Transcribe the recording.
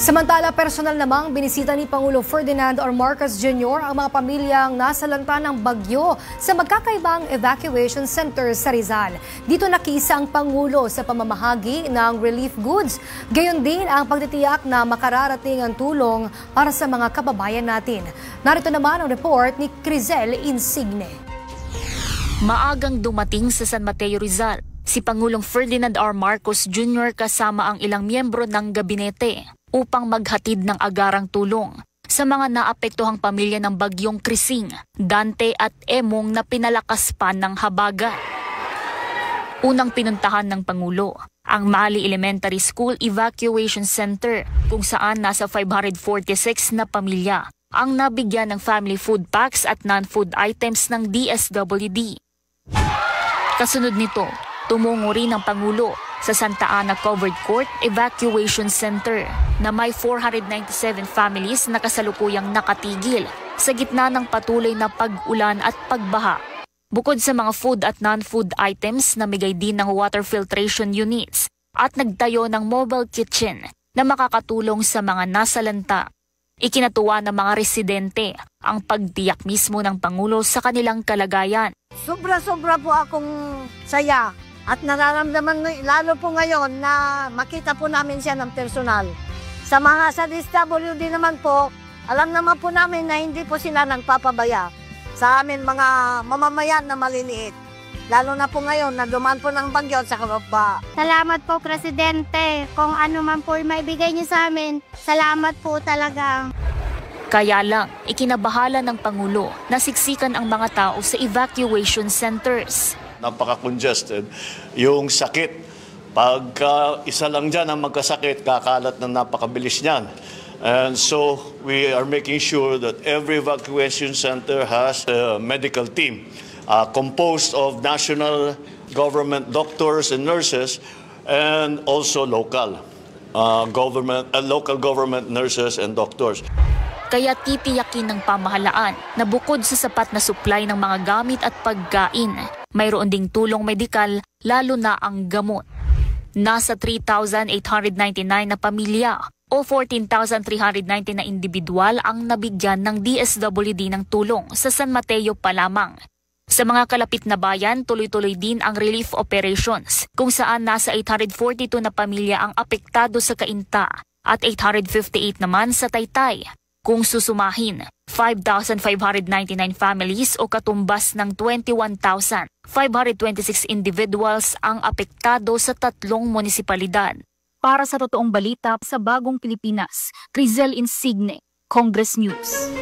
Samantala, personal namang binisita ni Pangulo Ferdinand R. Marcos Jr. ang mga pamilyang nasalanta ng bagyo sa magkakaibang evacuation center sa Rizal. Dito nakisa ang Pangulo sa pamamahagi ng relief goods. Gayon din ang pagtitiyak na makararating ang tulong para sa mga kababayan natin. Narito naman ang report ni Crizel Insigne. Maagang dumating sa San Mateo, Rizal si Pangulong Ferdinand R. Marcos Jr. kasama ang ilang miyembro ng gabinete upang maghatid ng agarang tulong sa mga naapektuhang pamilya ng bagyong Krising, Dante at Emong na pinalakas pa ng habagat. Unang pinuntahan ng Pangulo ang Mali Elementary School Evacuation Center kung saan nasa 546 na pamilya ang nabigyan ng family food packs at non-food items ng DSWD. Kasunod nito, tumungo rin ang Pangulo sa Santa Ana Covered Court Evacuation Center na may 497 families na kasalukuyang nakatigil sa gitna ng patuloy na pag-ulan at pagbaha. Bukod sa mga food at non-food items, namigay din ng water filtration units at nagtayo ng mobile kitchen na makakatulong sa mga nasalanta. Ikinatuwa ng mga residente ang pagtiyak mismo ng Pangulo sa kanilang kalagayan. Sobra-sobra po akong saya. At nararamdaman lalo po ngayon na makita po namin siya ng personal. Sa mga sa DSWD naman po, alam naman po namin na hindi po sila nagpapabaya sa amin mga mamamayan na maliliit. Lalo na po ngayon na dumaan po ng bagyo sa kababa. Salamat po, Presidente. Kung ano man po maibigay niyo sa amin, salamat po talaga. Kaya lang, ikinabahala ng Pangulo na siksikan ang mga tao sa evacuation centers. Napaka-congested. Yung sakit, pagka isa lang dyan ang magkasakit, kakalat na napakabilis niyan. And so we are making sure that every evacuation center has a medical team composed of national government doctors and nurses and also local government nurses and doctors. Kaya titiyakin ng pamahalaan na bukod sa sapat na supply ng mga gamit at pagkain, mayroon ding tulong medikal lalo na ang gamot. Nasa 3,899 na pamilya o 14,390 na individual ang nabigyan ng DSWD ng tulong sa San Mateo pa lamang. Sa mga kalapit na bayan, tuloy-tuloy din ang relief operations kung saan nasa 842 na pamilya ang apektado sa Cainta at 858 naman sa Taytay. Kung susumahin, 5,599 families o katumbas ng 21,526 individuals ang apektado sa 3 munisipalidad. Para sa totoong balita sa Bagong Pilipinas, Crizel Insigne, Congress News.